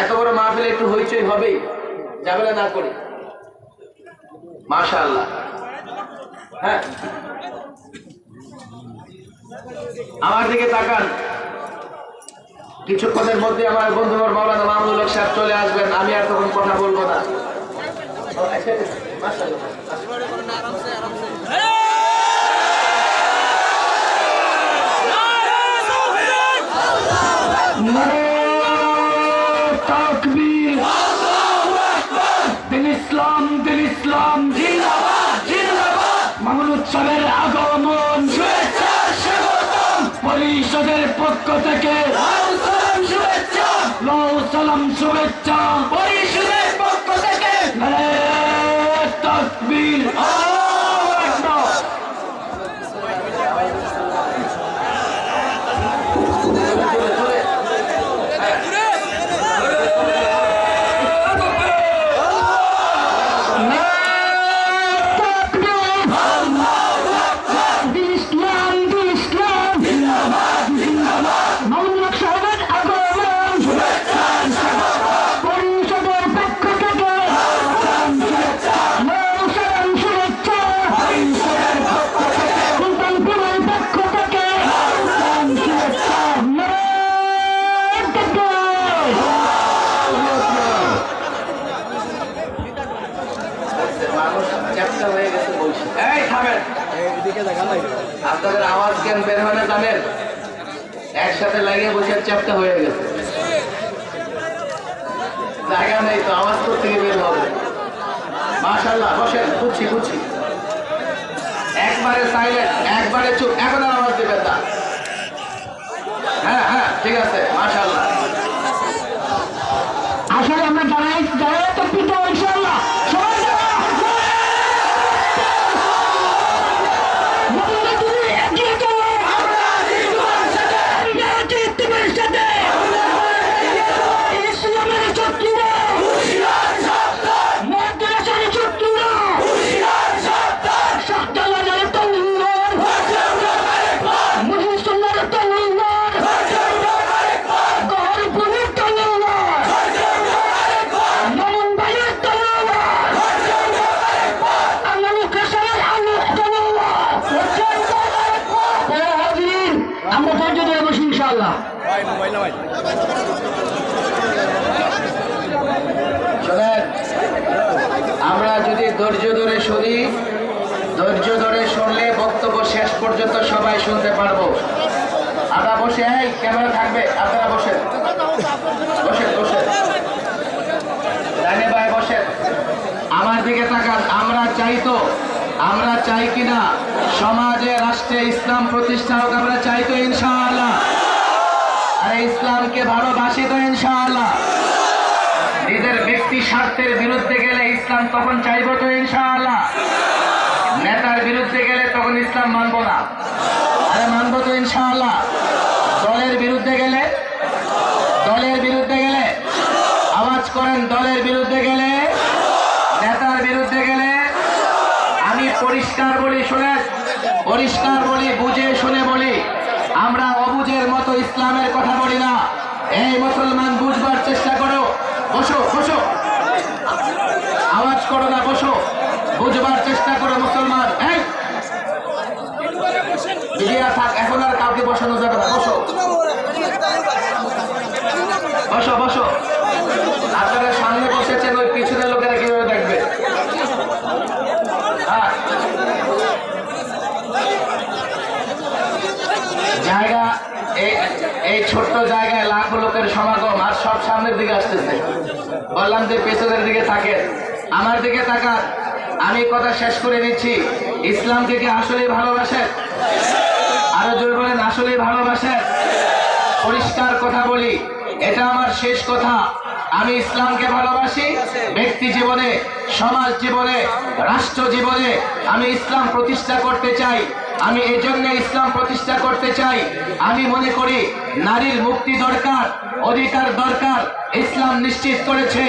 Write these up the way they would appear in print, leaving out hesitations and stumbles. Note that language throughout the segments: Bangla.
এত বড় মাহফিলে একটু হইচই হবেই, ঝামেলা না করি। মাশাআল্লাহ। হ্যাঁ, আমার দিকে তাকান। কিছুক্ষণের মধ্যে আমার বন্ধু মাওলানা মামুনুল হক সাহেব চলে আসবেন, আমি আর তখন কথা বলবো না। মামুনুল আগমন পরিষদের পক্ষ থেকে সালাম শুভেচ্ছা, পরিষদের পক্ষ থেকে তাকবীর। আপনাদের আওয়াজ কেন বের হয় না জানেন? একসাথে লাগিয়ে বসে চ্যাপ্টা হয়ে গেছে, জায়গা নেই তো, আওয়াজ থেকে বের হবে। মাশাআল্লাহ, বসেন, বুঝছি বুঝছি। একবারে সাইলেন্ট, একবারে চুপ, এখন আর আওয়াজ দেবেন না। হ্যাঁ হ্যাঁ, ঠিক আছে। মাশাআল্লাহ। আসলে আমরা জানাই তো পিতা ইনশাআল্লাহ সবাই আমরা যদি ধৈর্য ধরে শুনি, ধৈর্য ধরে শুনলে বক্তব্য শেষ পর্যন্ত সবাই শুনতে পারবো। আমরা বসে, এই ক্যামেরা থাকবে, আপনারা বসেন বসেন বসেন, রানে ভাই বসেন, আমার দিকে তাকান। আমরা চাই কিনা সমাজে রাষ্ট্রে ইসলাম প্রতিষ্ঠা হোক? আমরা চাই তো ইনশাআল্লাহ। আর ইসলামকে ভালোবাসি তো ইনশাআল্লাহ। নিজের ব্যক্তি স্বার্থের বিরুদ্ধে গেলে ইসলাম তখন চাইব তো ইনশাআল্লাহ। নেতার বিরুদ্ধে গেলে তখন ইসলাম মানবো না, আরে মানবো তো ইনশাআল্লাহ। দলের বিরুদ্ধে গেলে আওয়াজ করেন, দলের বিরুদ্ধে গেলে, নেতার বিরুদ্ধে গেলে। আমি পরিষ্কার বলি, শুনেন, পরিষ্কার বলি, বুঝে শুনে বলি। আমরা অবুঝের মতো ইসলামের কথা বলি না। এই মুসলমান, বুঝবার চেষ্টা করো। বসো বসো, আওয়াজ করো না, বসো, বুঝবার চেষ্টা করো মুসলমান। এই মিডিয়া থাক, এখন আর কাউকে বসানো যাবে না। বসো বসো বসো। আপনারা সামনে বসেছেন, ওই পিছনের লোকেরা কিভাবে দেখবে? জায়গা, এই ছোট্ট জায়গায় লাখো লোকের সমাগম, আর সব সামনের দিকে আসতেছে। বললাম যে পেছনের দিকে থাকেন, আমার দিকে তাকান। আমি কথা শেষ করে দিচ্ছি। ইসলামকে কি আসলেই ভালোবাসেন? আরো জোরে বলেন, আসলেই ভালোবাসেন? পরিষ্কার কথা বলি, এটা আমার শেষ কথা। আমি ইসলামকে ভালোবাসি। ব্যক্তি জীবনে, সমাজ জীবনে, রাষ্ট্র জীবনে আমি ইসলাম প্রতিষ্ঠা করতে চাই। আমি এজন্য ইসলাম প্রতিষ্ঠা করতে চাই। আমি মনে করি নারীর মুক্তি দরকার, অধিকার দরকার, ইসলাম নিশ্চিত করেছে।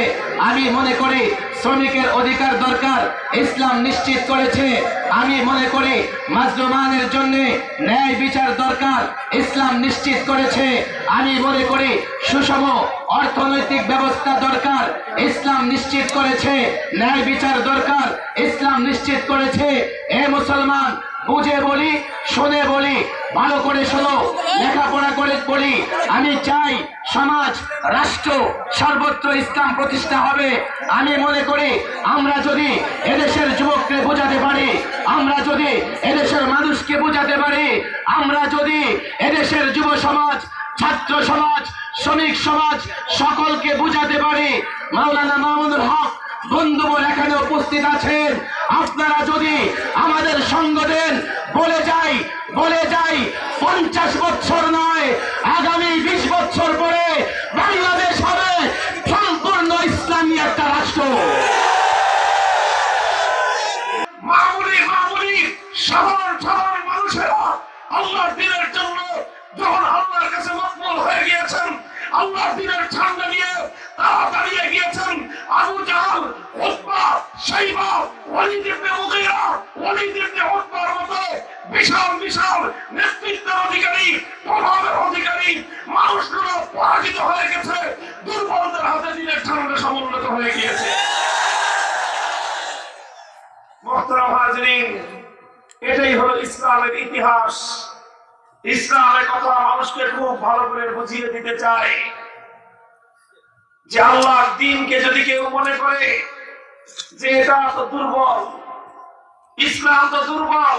আমি মনে করি শ্রমিকের অধিকার দরকার, ইসলাম নিশ্চিত করেছে। আমি মনে করি মাজলুমানের জন্য ন্যায় বিচার দরকার, ইসলাম নিশ্চিত করেছে। আমি মনে করি সুষম অর্থনৈতিক ব্যবস্থা দরকার, ইসলাম নিশ্চিত করেছে। ন্যায় বিচার দরকার, ইসলাম নিশ্চিত করেছে। এ মুসলমান, বুঝে বলি, শুনে বলি, ভালো করে শোনো, লেখাপড়া করে বলি। আমি চাই সমাজ, রাষ্ট্র সর্বত্র ইসলাম প্রতিষ্ঠা হবে। আমি মনে করি আমরা যদি এদেশের যুবককে বোঝাতে পারি, আমরা যদি এদেশের মানুষকে বোঝাতে পারি, আমরা যদি এদেশের যুব সমাজ, ছাত্র সমাজ, শ্রমিক সমাজ সকলকে বোঝাতে পারি, মাওলানা মামুনুল হক বন্ধুবর এখানে উপস্থিত আছেন, আপনারা যদি আমাদের সঙ্গ দেন, বলে যাই 50 বছর নয়, আগামী 20 বছর পরে বাংলাদেশ হবে সম্পূর্ণ ইসলামী একটা রাষ্ট্র। মামুলি সাধারণ মানুষেরা আল্লাহর দ্বীনের জন্য যখন আল্লাহর কাছে মকবুল হয়ে গিয়েছেন, আল্লাহর দ্বীনের ঝান্ডা নিয়ে তারা দাঁড়িয়ে গিয়েছেন। আবু জাহল, উতবা, শাইবা, ওয়ালিদ ইবনে মুগীরা, ওয়ালিদ ইবনে উতবার মতো বিশাল নেতৃত্বের অধিকারী, প্রভাবের অধিকারী মানুষগুলো পরাজিত হয়ে গেছে, দুর্বলদের হাতে দ্বীনের ঝান্ডা সমুন্নত হয়ে গিয়েছে। মুহতারাম হাজিরিন, এটাই হলো ইসলামের ইতিহাস। ইসলামের কথা মানুষকে খুব ভালো করে বুঝিয়ে দিতে চাই যে আল্লাহর দ্বীনকে যদি কেউ মনে করে যে এটা তো দুর্বল, ইসলাম তো দুর্বল,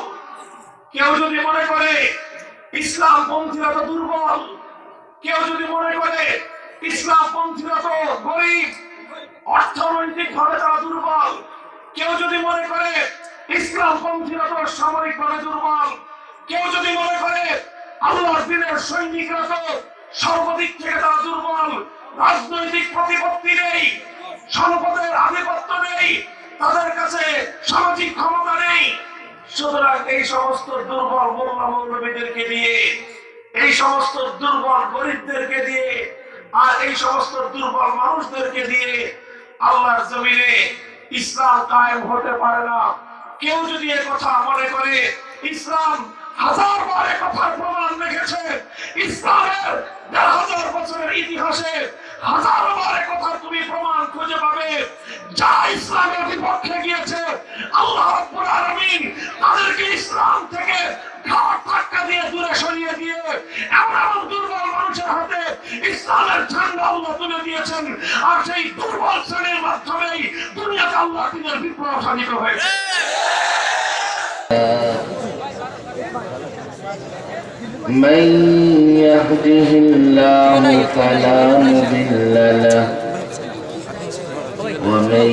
কেউ যদি মনে করে ইসলাম পন্থীরা তো দুর্বল, কেউ যদি মনে করে ইসলাম পন্থীরা তো গরিব, অর্থনৈতিক ভাবে তারা দুর্বল, কেউ যদি মনে করে ইসলাম পন্থীরা তো সামরিক ভাবে দুর্বল, কেউ যদি মনে করে আল্লাহর দ্বীনের সৈনিকরা তো সর্বদিক থেকে তারা দুর্বল, রাজনৈতিক প্রতিপত্তি নেই, সম্পদের আধিপত্য নেই, তাদের কাছে সামাজিক ক্ষমতা নেই, সুতরাং এই সমস্ত দুর্বল মোল্লা মৌলবীদেরকে দিয়ে, এই সমস্ত দুর্বল গরিবদেরকে দিয়ে, আর এই সমস্ত দুর্বল মানুষদেরকে দিয়ে আল্লাহর জমিনে ইসলাম কায়েম হতে পারে না। কেউ যদি এ কথা মনে করে, ইসলাম হাজারবার এ কথার প্রমাণ রেখেছে, ইসলামের 1000 বছরের ইতিহাসে হাজারবার এ কথার তুমি প্রমাণ খুঁজে পাবে। যা ইসলামের বিপক্ষে গিয়েছে, আল্লাহ রাব্বুল আলামিন তাদেরকে ইসলাম থেকে ঘাট ধাক্কা দিয়ে দূরে সরিয়ে দিয়ে এমন দুর্বল মানুষের হাতে ইসলামের ঝান্ডা আল্লাহ তুলে দিয়েছেন। আর সেই দুর্বল শ্রেণীর মাধ্যমেই দুনিয়াতে আল্লাহ দ্বীনের বিপ্লব সাধিত হয়েছে। من يهده الله فلا مضل له ومن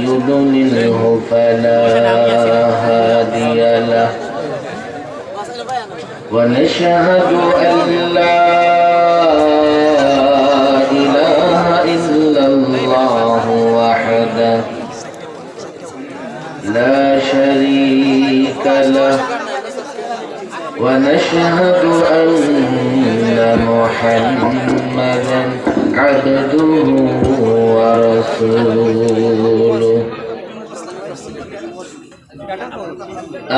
يضلله فلا هادي له ونشهد أن لا إله إلا الله وحده لا شريك له ونشهد أن محمدا عبده ورسوله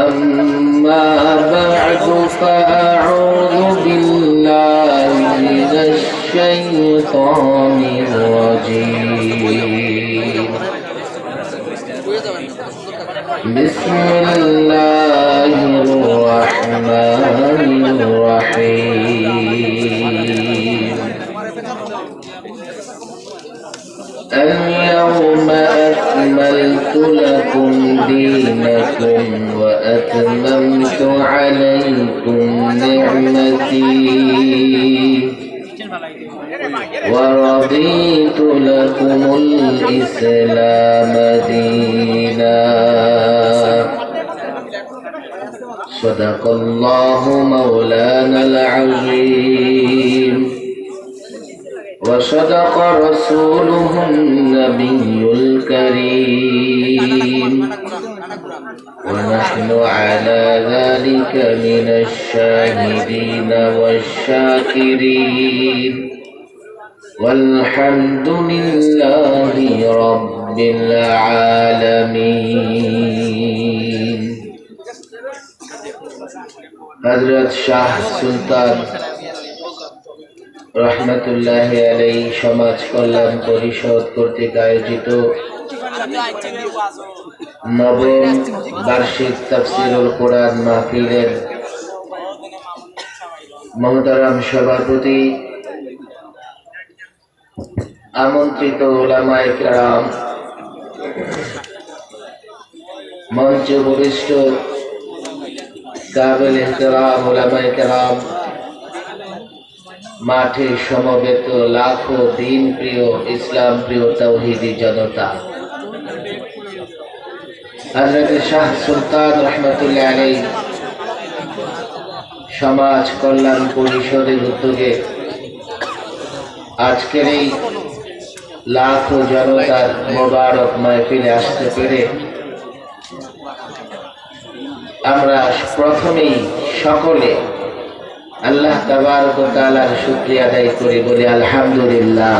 أما بعد فأعوذ بالله من الشيطان الرجيم بسم الله الرحمن الرحيم اليوم أكملت لكم دينكم وأتممت عليكم نعمتي ورضيت لكم الإسلام دينا صدق الله مولانا العظيم وصدق رسوله النبي الكريم ونحن على ذلك من الشاهدين والشاكرين والحمد لله رب العالمين. হযরত শাহ সুলতান রহমতুল্লাহ আলাইহি সমাজ কল্যাণ পরিষদ কর্তৃক আয়োজিত নবম বার্ষিক তাফসীরুল কোরআন মাহফিলের মহতারাম সভাপতি, আমন্ত্রিত উলামায়ে কেরাম, মঞ্চে উপবিষ্ট কাবিল ইহতিরাম উলামায়ে কেরাম, মাঠে সমবেত লাখো দিন প্রিয় ইসলাম প্রিয় তাওহীদি জনতা, হযরত শাহ সুলতান রহমতুল্লাহ আলাইহি সমাজ কল্যাণ পরিষদের উদ্যোগে আজকের এই লাখো জনতার মোবারক মাহফিলে আসতে পেরে আমরা প্রথমেই সকলে আল্লাহ তাবারক ওয়া তাআলার শুকরিয়া আদায় করি, বলি আলহামদুলিল্লাহ,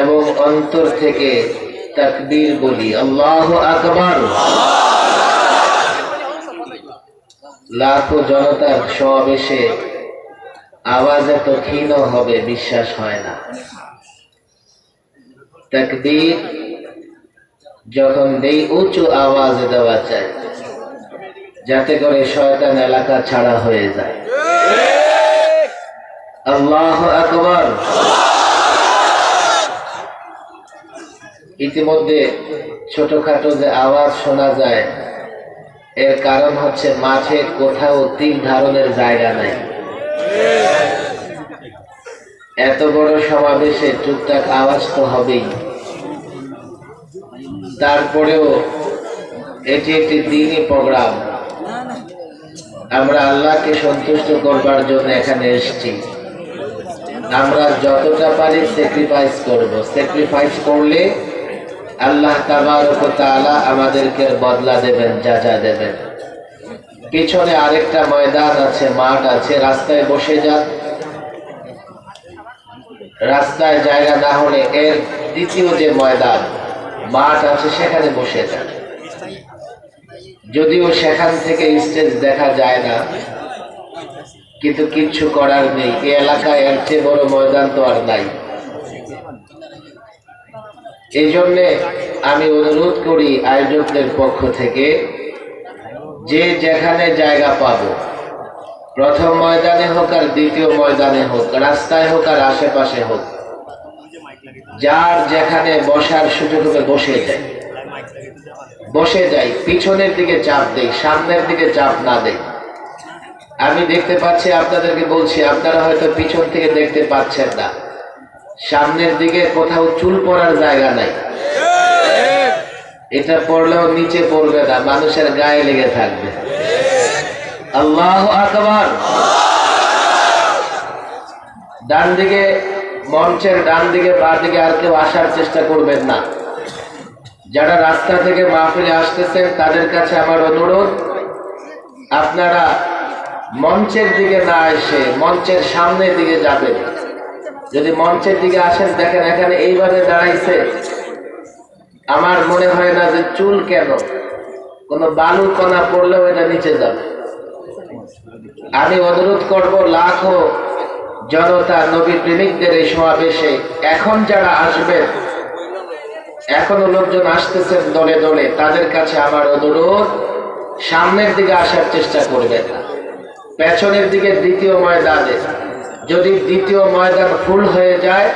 এবং অন্তর থেকে তাকবীর বলি আল্লাহু আকবার। লাখো জনতার সমাবেশে আওয়াজ এত ক্ষীণ হবে বিশ্বাস হয় না। তাকবীর যখন দেই উঁচু আওয়াজ দেওয়া চাই, যাতে করে শয়তান এলাকা ছাড়া হয়ে যায়। আল্লাহু আকবার। ইতিমধ্যে ছোটখাটো যে আওয়াজ শোনা যায়, এর কারণ হচ্ছে মাঠে কোথাও তিল ধারণের জায়গা নাই। এত বড় সমাবেশে টুকটাক আওয়াজ তো হবেই, তারপরেও এটি একটি দ্বীনি প্রোগ্রাম। আমরা আল্লাহকে সন্তুষ্ট করবার জন্য এখানে এসেছি। আমরা যতটা পারি স্যাক্রিফাইস করব। স্যাক্রিফাইস করলে আল্লাহ তাবারক ওয়া তাআলা আমাদেরকে বদলা দেবেন, যা যা দেবেন। পিছনে আরেকটা ময়দান আছে, মাঠ আছে, রাস্তায় বসে যান। রাস্তায় জায়গা না হলে এর দ্বিতীয় যে ময়দান মাঠ আছে সেখানে বসে যান। যদিও সেখান থেকে স্টেজ দেখা যায় না, কিন্তু কিচ্ছু করার নেই। এই এলাকায় এর চেয়ে বড় ময়দান তো আর নাই। এই জন্যে আমি অনুরোধ করি আয়োজকদের পক্ষ থেকে, যে যেখানে জায়গা পাবো, প্রথম ময়দানে হোক আর দ্বিতীয় ময়দানে হোক, রাস্তায় হোক আর আশেপাশে হোক, যার যেখানে বসার সুযোগ হবে বসে যাই। পিছনের দিকে চাপ দেই, সামনের দিকে চাপ না দেই। আমি দেখতে পাচ্ছি, আপনাদেরকে বলছি, আপনারা হয়তো পিছন থেকে দেখতে পাচ্ছেন না, সামনের দিকে কোথাও চুল পড়ার জায়গা নাই। এটা পড়লেও নিচে পড়বে না, মানুষের গায়ে লেগে থাকবে। আল্লাহু আকবার। ডান দিকে, মঞ্চের ডান দিকে বাঁ দিকে আর কেউ আসার চেষ্টা করবেন না। যারা রাস্তা থেকে মাহফিলে আসতেছেন তাদের কাছে আমার অনুরোধ, আপনারা মঞ্চের দিকে না এসে মঞ্চের সামনের দিকে যাবেন। যদি মঞ্চের দিকে আসেন, দেখেন এখানে এইভাবে দাঁড়াইছে, আমার মনে হয় না যে চুল কেন, কোনো বালু কণা পড়লেও এটা নিচে যাবে। আমি অনুরোধ করব, লাখো জনতা নবী প্রেমিকদের এই সমাবেশে এখন যারা আসবেন, এখনো লোকজন আসতেছেন দলে দলে, তাদের কাছে আমার অনুরোধ, সামনের দিকে আসার চেষ্টা করবেন না, পেছনের দিকে দ্বিতীয় ময়দানে। যদি দ্বিতীয় ময়দান ফুল হয়ে যায়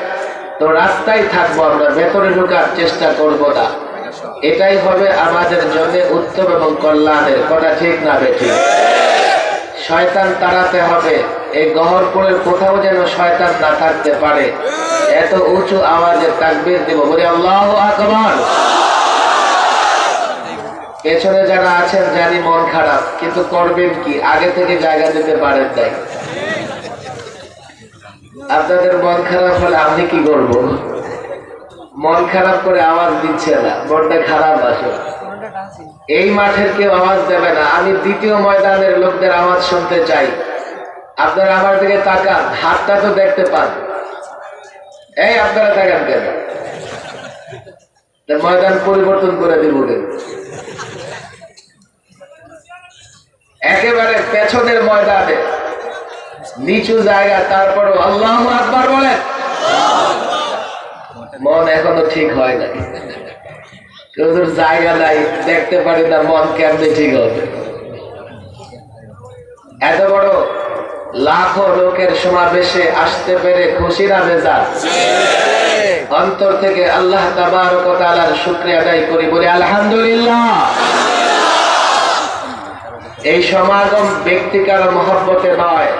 তো রাস্তায় থাকবো, আমরা ভেতরে ঢোকার চেষ্টা করব না। এটাই হবে আমাদের জন্য উত্তম এবং কল্যাণের। কথা ঠিক না বেঠিক? শয়তান তাড়াতে হবে, এই গহরপুরের কোথাও যেন শয়তান না থাকতে পারে। এত উঁচু আওয়াজে তাকবীর দেব, বলি আল্লাহু আকবার। পেছনে যারা আছেন জানি মন খারাপ, কিন্তু করবেন কি, আগে থেকে জায়গা দিতে পারেন নাই। আপনাদের মন খারাপ হলে আমি কি করব? মন খারাপ করে আওয়াজ দিচ্ছে না, মনটা খারাপ আসে। এই মাঠের কেউ আওয়াজ দেবে না। আমি দ্বিতীয় ময়দানের লোকদের আওয়াজ শুনতে চাই। আপনারা আমার দিকে তাকান, হাতটা তো দেখতে পান। এই আপনারা তাকান কেন? ময়দান পরিবর্তন করে দিব কিন্তু একেবারে পেছনের ময়দানে নিচু জায়গা, তারপরও আল্লাহু আকবার বলেন। মন এখনো ঠিক হয় না, কেউ জায়গা নাই, দেখতে পারি না, মন কেমনে ঠিক হবে? এত বড় লাখো লোকের সমাবেশে আসতে পেরে খুশির আবেজার অন্তর থেকে আল্লাহ তাবারক ওয়া তাআলার শুকরিয়া আদায় করি, বলি আলহামদুলিল্লাহ। এই সমাগম ব্যক্তিকার মহব্বতে নয়,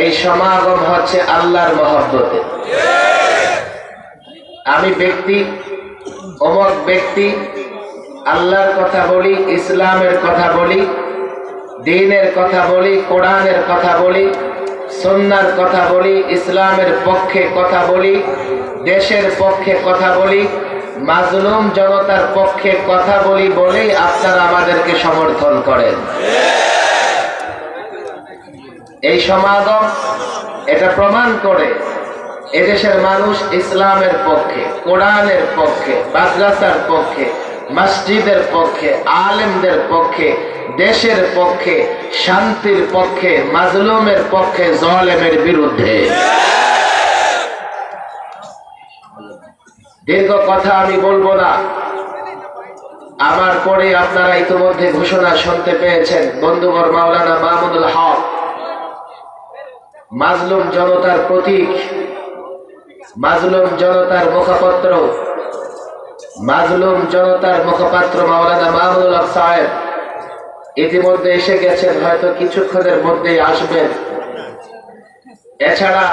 এই সমাগম হচ্ছে আল্লাহর মহব্বতে। আমি ব্যক্তি, অমুক ব্যক্তি, আল্লাহর কথা বলি, ইসলামের কথা বলি, দ্বীনের কথা বলি, কোরআনের কথা বলি, সুন্নাহর কথা বলি, ইসলামের পক্ষে কথা বলি, দেশের পক্ষে কথা বলি, মাজলুম জনতার পক্ষে কথা বলি বলেই আপনারা আমাদেরকে সমর্থন করেন। এই সমাগম এটা প্রমাণ করে এদেশের মানুষ ইসলামের পক্ষে, কোরআনের পক্ষে, মাদ্রাসার পক্ষে, মসজিদের পক্ষে, আলেমদের পক্ষে, দেশের পক্ষে, শান্তির পক্ষে, মাজলুমের পক্ষে, জালেমের বিরুদ্ধে। দীর্ঘ কথা আমি বলবো না, আমার পরে আপনারা ইতিমধ্যে ঘোষণা শুনতে পেয়েছেন। বন্ধুবর মাওলানা মাহমুদুল হক মাজলুম জনতার প্রতীক, মাজলুম জনতার মুখপত্র, মাজলুম জনতার মুখপাত্র মাওলানা মাহমুদুল হক সাহেব ইতিমধ্যে এসে গেছেন, হয়তো কিছুক্ষণের মধ্যেই আসবেন। এছাড়া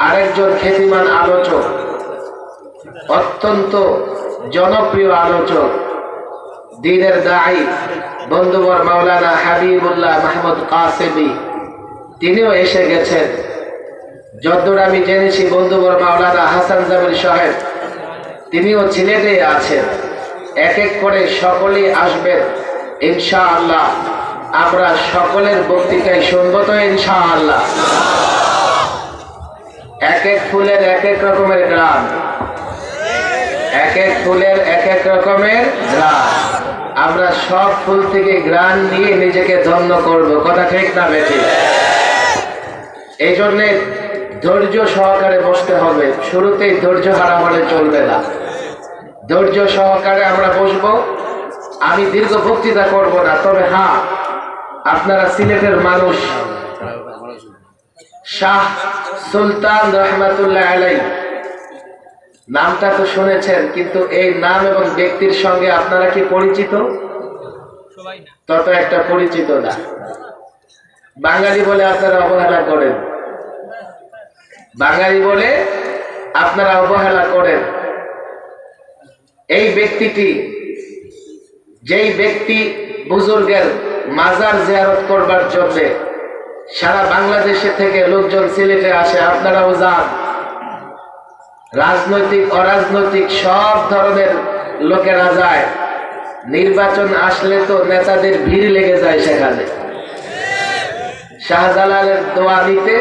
আরেকজন খ্যাতিমান আলোচক, অত্যন্ত জনপ্রিয় আলোচক, দ্বীনের দাঈ বন্ধুবর মাওলানা হাবিবুল্লাহ মাহমুদ কাসেমি, তিনিও এসে গেছেন। যতদূর আমি জেনেছি বন্ধুবর মাওলানা হাসান জামিল সাহেব তিনিও সিলেটে আছেন। এক এক করে সকলেই আসবেন ইনশাআল্লাহ। আমরা সকলের বক্তৃতায় শুনবো তো ইনশাআল্লাহ। এক এক ফুলের এক এক রকমের গ্রাম, এক এক ফুলের এক এক রকমের গ্রাম। আমরা সব ফুল থেকে গ্রাম নিয়ে নিজেকে ধন্য করব, কথা ঠিক না বেঠিক? এই জন্যে ধৈর্য সহকারে বসতে হবে, শুরুতেই ধৈর্য হারা হলে চলবে না। ধৈর্য সহকারে আমরা বসবো। আমি দীর্ঘ বক্তৃতা করব না, তবে হ্যাঁ, আপনারা সিলেটের মানুষ, শাহ সুলতান রহমাতুল্লাহ আলাইহি নামটা তো শুনেছেন, কিন্তু এই নাম এবং ব্যক্তির সঙ্গে আপনারা কি পরিচিত? তত একটা পরিচিত না। বাঙালি বলে আপনারা অবহেলা করেন, বাঙালি বলে আপনারা অবহেলা করেন। এই ব্যক্তিটি, যেই ব্যক্তি বুজুর্গের মাজার জিয়ারত করবার জন্য সারা বাংলাদেশে থেকে লোকজন সিলেটে আসে, আপনারাও যান। রাজনৈতিক অরাজনৈতিক সব ধরনের লোকেরা যায়। নির্বাচন আসলে তো নেতাদের ভিড় লেগে যায় সেখানে। শাহজালালের দোয়া নিতে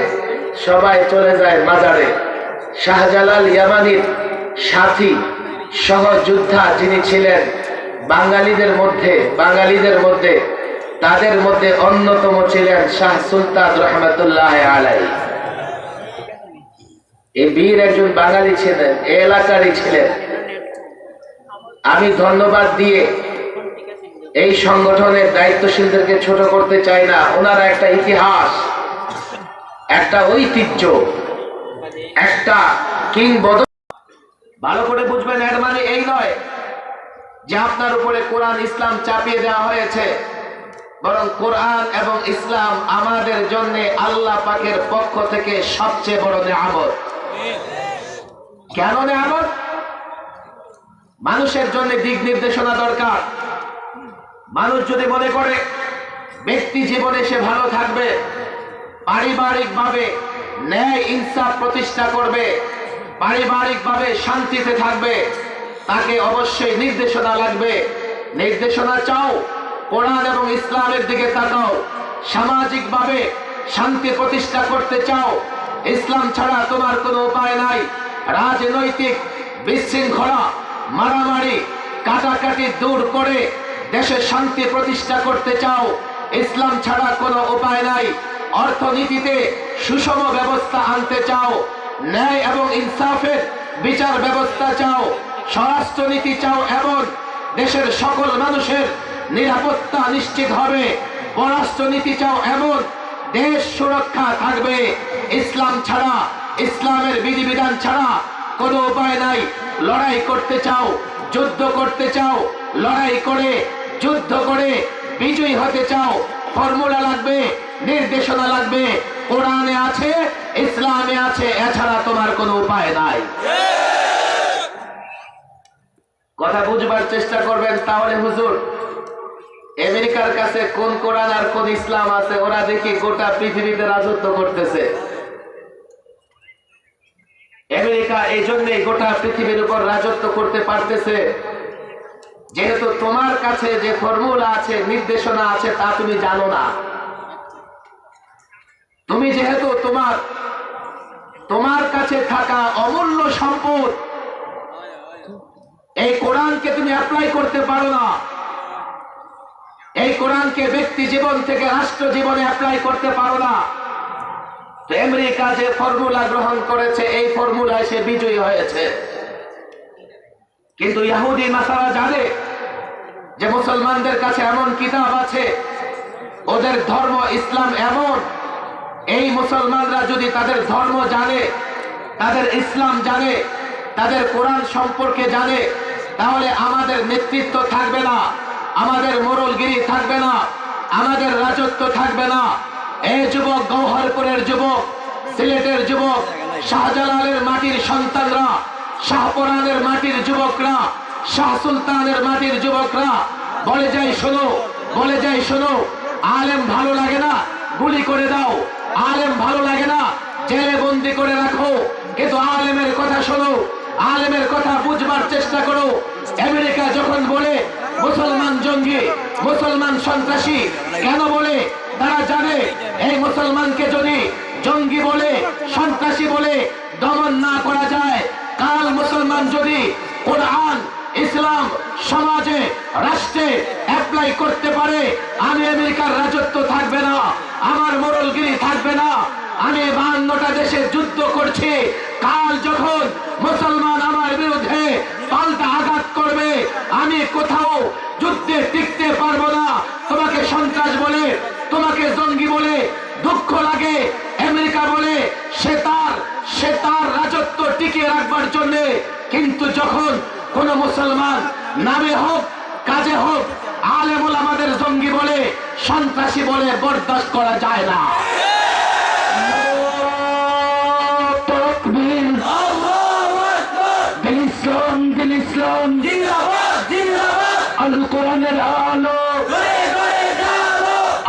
সবাই চলে যায় মাজারে। শাহজালাল ইয়ামানির সাথী সহযোদ্ধা যিনি ছিলেন বাঙালিদের মধ্যে তাদের মধ্যে অন্যতম ছিলেন শাহ সুলতান রহমতুল্লাহ আলাইহি। এই বীর একজন বাঙালি ছিলেন, এই এলাকারই ছিলেন। আমি ধন্যবাদ দিয়ে এই সংগঠনের দায়িত্বশীলদেরকে ছোট করতে চাই না। ওনারা একটা ইতিহাস, একটা ঐতিহ্য, একটা কিংবদন্তি। ভালো করে বুঝবেন, এর মানে এই নয় যে আপনার উপরে কোরআন ইসলাম চাপিয়ে দেওয়া হয়েছে, বরং কোরআন এবং ইসলাম আমাদের জন্য আল্লাহ পাকের পক্ষ থেকে সবচেয়ে বড় নেয়ামত। কেন নেয়ামত? মানুষের জন্য দিক নির্দেশনা দরকার। মানুষ যদি মনে করে ব্যক্তি জীবনে সে ভালো থাকবে, পারিবারিকভাবে ন্যায় ইনসাফ প্রতিষ্ঠা করবে, পারিবারিকভাবে শান্তিতে থাকবে, তাকে অবশ্যই নির্দেশনা লাগবে। নির্দেশনা চাও, কোরআন এবং ইসলামের দিকে তাকাও। সামাজিকভাবে শান্তি প্রতিষ্ঠা করতে চাও, ইসলাম ছাড়া তোমার কোনো উপায় নাই। রাজনৈতিক বিশৃঙ্খলা, মারামারি, কাটাকাটি দূর করে দেশে শান্তি প্রতিষ্ঠা করতে চাও, ইসলাম ছাড়া কোনো উপায় নাই। অর্থনীতিতে সুষম ব্যবস্থা আনতে চাও, ন্যায় এবং ইনসাফের বিচার ব্যবস্থা চাও, স্বরাষ্ট্রনীতি চাও এমন দেশের সকল মানুষের নিরাপত্তা নিশ্চিত হবে, পররাষ্ট্রনীতি চাও এমন দেশ সুরক্ষা থাকবে। ইসলাম ছাড়া, ইসলামের বিধিবিধান ছাড়া কোনো উপায় নাই। লড়াই করতে চাও, যুদ্ধ করতে চাও, লড়াই করে যুদ্ধ করে বিজয়ী হতে চাও, ফর্মুলা লাগবে, নির্দেশনা লাগবে। কোরআনে আছে, ইসলামে আছে, এছাড়া তোমার কোনো উপায় নাই। কথা বুঝবার চেষ্টা করবেন। তাহলে হুজুর, আমেরিকার কাছে কোন কোরআন আর কোন ইসলাম আছে? ওরা দেখি গোটা পৃথিবীতে রাজত্ব করতেছে। আমেরিকা এই জন্যই গোটা পৃথিবীর উপর রাজত্ব করতে পারতেছে, যেহেতু তোমার কাছে যে ফর্মুলা আছে, নির্দেশনা আছে, তা তুমি জানো না। তুমি যেহেতু তোমার কাছে থাকা অমূল্য সম্পদ এই কোরআনকে তুমি অ্যাপ্লাই করতে পারো না। এই কোরআনকে ব্যক্তি জীবন থেকে রাষ্ট্র জীবনে অ্যাপ্লাই করতে পারো না। তো আমেরিকা যে ফর্মুলা গ্রহণ করেছে, এই ফর্মুলায় সে বিজয়ী হয়েছে। কিন্তু ইহুদি নাসারা জানে যে মুসলমানদের কাছে এমন কিতাব আছে, ওদের ধর্ম ইসলাম এমন, এই মুসলমানরা যদি তাদের ধর্ম জানে, তাদের ইসলাম জানে, তাদের কোরআন সম্পর্কে জানে, তাহলে আমাদের নেতৃত্ব থাকবে না, আমাদের মোড়লগিরি থাকবে না, আমাদের রাজত্ব থাকবে না। এই যুবক, গৌহরপুরের যুবক, সিলেটের যুবক, শাহজালালের মাটির সন্তানরা, শাহপরানের মাটির যুবকরা, শাহ সুলতানের মাটির যুবকরা বলে যাই শোনো, বলে যাই শোনো, আলেম ভালো লাগে না, গুলি করে দাও। আলেম ভালো লাগে না, জেলে বন্দি করে রাখো। কিন্তু আলেমের কথা শোনো, আলেমের কথা বুঝবার চেষ্টা করো। আমেরিকা যখন বলে মুসলমান জঙ্গি, মুসলমান সন্ত্রাসী, কেন বলে? তারা জানে এই মুসলমানকে যদি জঙ্গি বলে, সন্ত্রাসী বলে দমন না করা যায়, কাল মুসলমান যদি কোরআন, ইসলাম সমাজে, রাষ্ট্রে অ্যাপ্লাই করতে পারে, আমি আমেরিকার রাজত্ব থাকবে না, আমার মোড়লগিরি থাকবে না। আমি 52টা দেশে যুদ্ধ করছি, কাল যখন মুসলমান আমার বিরুদ্ধে পাল্টা আঘাত করবে, আমি কোথাও যুদ্ধে টিকতে পারবো না। তোমাকে সন্ত্রাস বলে, তোমাকে জঙ্গি বলে দুঃখ লাগে, আমেরিকা বলে সে তার রাজত্ব টিকিয়ে রাখবার জন্য। কিন্তু যখন কোন মুসলমান নামে হোক, কাজে হোক, আলেমুল আমাদের জঙ্গি বলে, সন্ত্রাসী বলে, বরদাস্ত করা যায় না। আল কোরআনের আলো,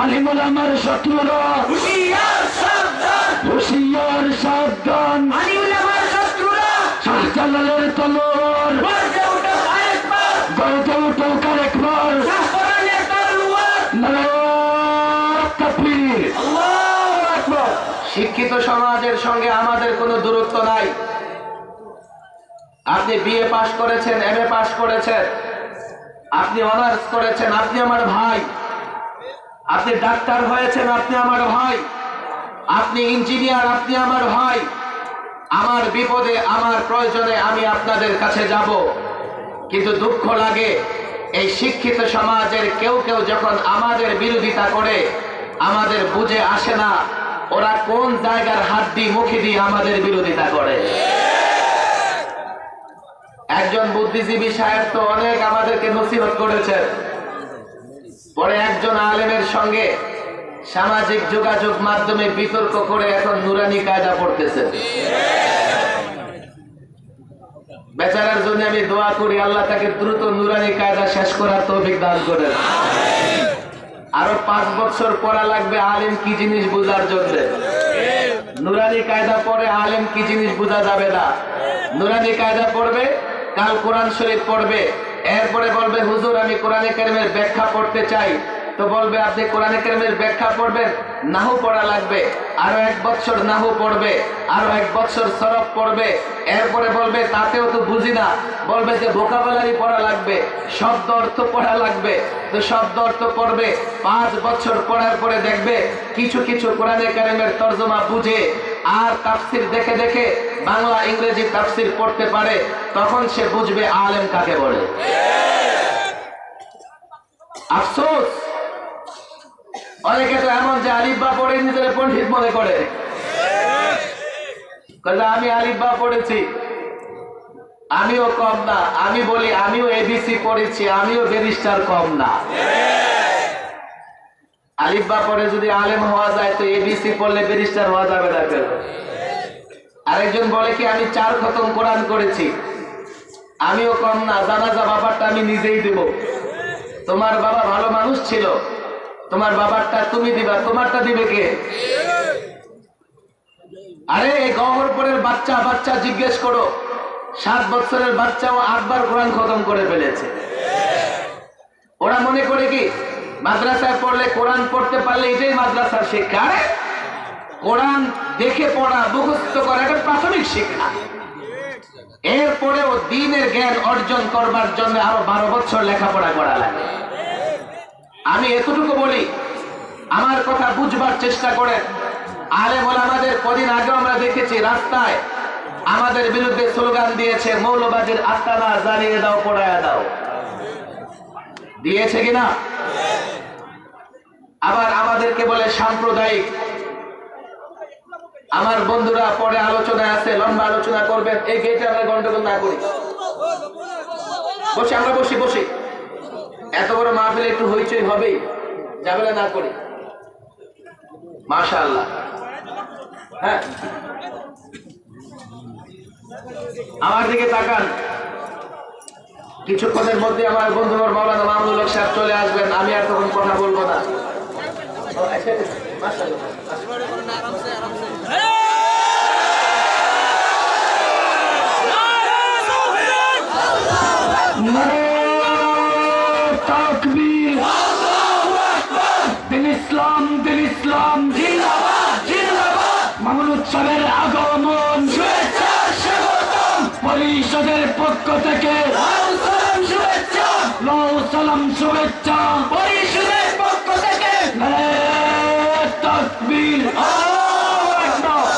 আলিমুল আমার শত্রুরা হুশিয়ার সাবধান, শাহজালালের তলোয়ার গর্জে উঠো আরেকবার, তাকবীর, আল্লাহু আকবার। শিক্ষিত সমাজের সঙ্গে আমাদের কোনো দূরত্ব নাই। আপনি বিএ পাশ করেছেন, এমএ পাশ করেছেন, আপনি অনার্স করেছেন, আপনি আমার ভাই। আপনি ডাক্তার হয়েছেন, আপনি আমার ভাই। আপনি ইঞ্জিনিয়ার, আপনি আমার ভাই। আমার বিপদে, আমার প্রয়োজনে আমি আপনাদের কাছে যাব। কিন্তু দুঃখ লাগে, এই শিক্ষিত সমাজের কেউ কেউ যখন আমাদের বিরোধিতা করে, আমাদের বুঝে আসে না ওরা কোন জায়গার হাড্ডি মুখে দিয়ে আমাদের বিরোধিতা করে। একজন বুদ্ধিজীবী সাহেব তো অনেক আমাদেরকে নসিহত করেছেন, পরে একজন আলেমের সঙ্গে সামাজিক যোগাযোগ মাধ্যমে বিতর্ক করে এখন নুরানি কায়দা পড়তেছেন। বেচারার জন্য আমি দোয়া করি, আল্লাহ তাকে দ্রুত নুরানি কায়দা শেষ করার তৌফিক দান করেন। আরো 5 বছর পড়া লাগবে আলেম কি জিনিস বোঝার জন্য। নুরানি কায়দা পড়ে আলেম কি জিনিস বোঝা যাবে না। নুরানি কায়দা পড়বে, কাল কোরআন শরীফ পড়বে, এরপরে বলবে হুজুর আমি কোরআনে কারিমের ব্যাখ্যা পড়তে চাই। তো বলবে আপনি কোরআনে কারিমের ব্যাখ্যা পড়বেন, নাহু পড়া লাগবে, আরো 1 বছর নাহু পড়বে, আরো 1 বছর সরফ পড়বে, এরপরে বলবে তাতেও তো বুঝি না, বলবে যে ভোকাবুলারি পড়া লাগবে, শব্দ অর্থ পড়া লাগবে, তো শব্দ অর্থ পড়বে। 5 বছর পড়ার পরে দেখবে কিছু কিছু কোরআনে কারিমের তরজমা বুঝে আর তাফসির দেখে দেখে বাংলা ইংরেজি তাফসির পড়তে পারে, তখন সে বুঝবে আলেম কাকে বলে। আফসোস, অনেকে তো এমন যে আলিফ বা পড়ে নিজের পণ্ডিত মনে করে, আমি আলিফ বা পড়েছি, আমিও কম না। আমি বলি আমিও এবিসি পড়েছি, আমিও ব্যারিস্টার কম না। আলিফ বা পড়ে যদি আলেম হওয়া যায় তো এবিসি পড়লে ব্যারিস্টার হওয়া যাবে না কেন? আরেকজন বলে কি আমি 4 খতম কোরআন করেছি, আমিও কম না। জানাজা বাবারটা আমি নিজেই দেব। তোমার বাবা ভালো মানুষ ছিল, তোমার বাবারটা তুমি দিবা, তোমারটা দিবে কে? আরে এই গহরপুরের বাচ্চা বাচ্চা জিজ্ঞেস করো, 7 বছরের বাচ্চাও 8 বার কোরআন খতম করে ফেলেছে। ওরা মনে করে কি মাদ্রাসায় পড়লে কোরআন পড়তে পারলে এটাই মাদ্রাসার শিক্ষা? আরে কোরআন দেখে পড়া, মুখস্থ করা এটা প্রাথমিক শিক্ষা। এরপরেও দ্বীনের জ্ঞান অর্জন করবার জন্য আরো 12 বছর লেখাপড়া করা লাগে। আমি এতটুকু বলি, আমার কথা বুঝবার চেষ্টা করেন। আলেম ওলামাদের কদিন আগে আমরা দেখেছি রাস্তায় আমাদের বিরুদ্ধে স্লোগান দিয়েছে, মৌলবাদীর আস্তানা জ্বালিয়ে দাও, পোড়ায়া দাও। দিয়েছে কিনা? আবার আমাদেরকে বলে সাম্প্রদায়িক। আমার বন্ধুরা পরে আলোচনায় আছে, লম্বা আলোচনা করবেন, এই গেটে আমরা গন্ডগোল না করি। বসে আমরা বসি, এত বড় মাহফিলে একটু হইচই হবেই, ঝামেলা না করি। মাশাআল্লাহ। হ্যাঁ, আমার দিকে তাকান। কিছুক্ষণের মধ্যে আমার বন্ধু মাওলানা মামুনুল হক সাহেব চলে আসবেন, আমি আর তখন কথা বলবো না। তাকবীর, দিন ইসলাম, দিন ইসলাম, জিন্দাবাদ, জিন্দাবাদ। মামুনুল সাহেবের আগমন, শুভেচ্ছা, স্বাগতম। পরিষদের পক্ষ থেকে শুভেচ্ছা, সালাম, শুভেচ্ছা পরিষদের পক্ষ থেকে। তাকবীর, আল্লাহু আকবার।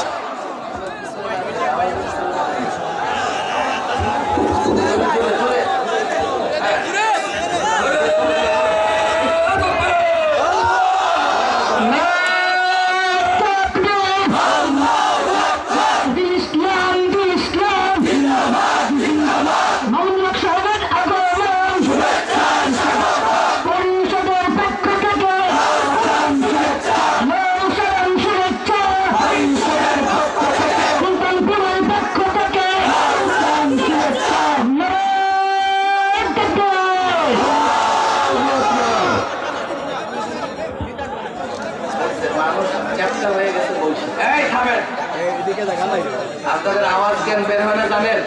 আপনাদের আওয়াজ কেন বের হয় না জানেন?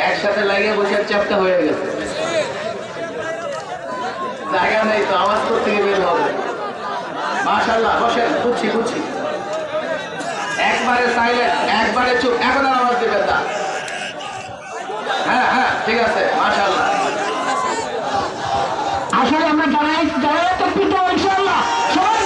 একসাথে লাগিয়ে বসে চ্যাপ্টা হয়ে গেছে, জায়গা নেই তো, আওয়াজ থেকে বের হবে। মাশাআল্লাহ, বসেন, বুঝছি। একবারে সাইলেন্ট, একবারে চুপ, এখন আর আওয়াজ দিবেন না। হ্যাঁ, ঠিক আছে, মাশাআল্লাহ। আসলে আমরা জানাই তো পিতা ইনশাআল্লাহ সবাই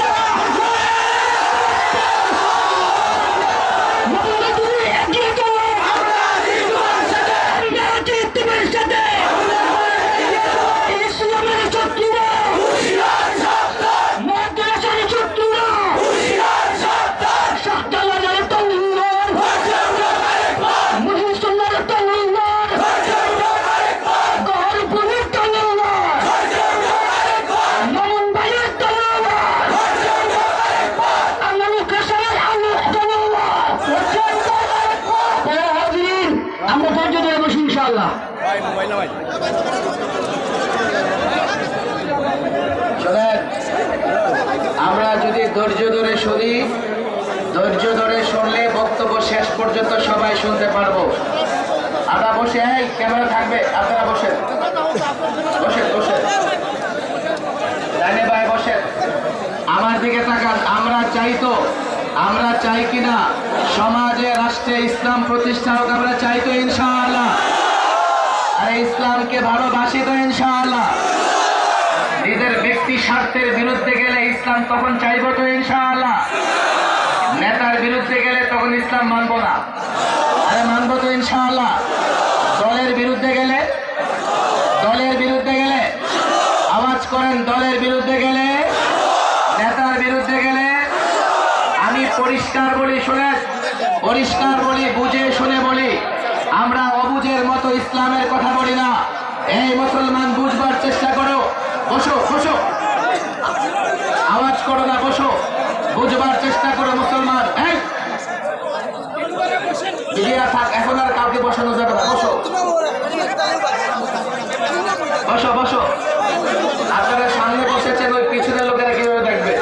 শোনেন, আমরা যদি ধৈর্য ধরে শুনি, ধৈর্য ধরে শুনলে বক্তব্য শেষ পর্যন্ত সবাই শুনতে পারবো। আমরা বসে, ক্যামেরা থাকবে, আপনারা বসেন, ডানে বায়ে বসেন। আমার দিকে তাকান। আমরা চাই কিনা সমাজে রাষ্ট্রে ইসলাম প্রতিষ্ঠা হোক? আমরা চাই তো ইনশাআল্লাহ। আর ইসলামকে ভালোবাসি তো ইনশাআল্লাহ। নিজের ব্যক্তি স্বার্থের বিরুদ্ধে গেলে ইসলাম তখন চাইবো তো ইনশাআল্লাহ। নেতার বিরুদ্ধে গেলে তখন ইসলাম মানবো না। আরে মানবো তো ইনশাআল্লাহ। দলের বিরুদ্ধে গেলে আওয়াজ করেন, দলের বিরুদ্ধে গেলে, নেতার বিরুদ্ধে গেলে। আমি পরিষ্কার বলি, শুনেন, পরিষ্কার বলি, বুঝে শুনে বলি। আমরা অবুঝের মতো ইসলামের কথা বলি না। এই মুসলমান, বুঝবার চেষ্টা করো। বসো, আওয়াজ করো না, বসো, বুঝবার চেষ্টা করো মুসলমান। এই মিডিয়া থাক, এখন আর কাউকে বসানো যাবে না। বসো। আপনারা সামনে বসেছেন, ওই পিছনের লোকেরা কিভাবে দেখবে?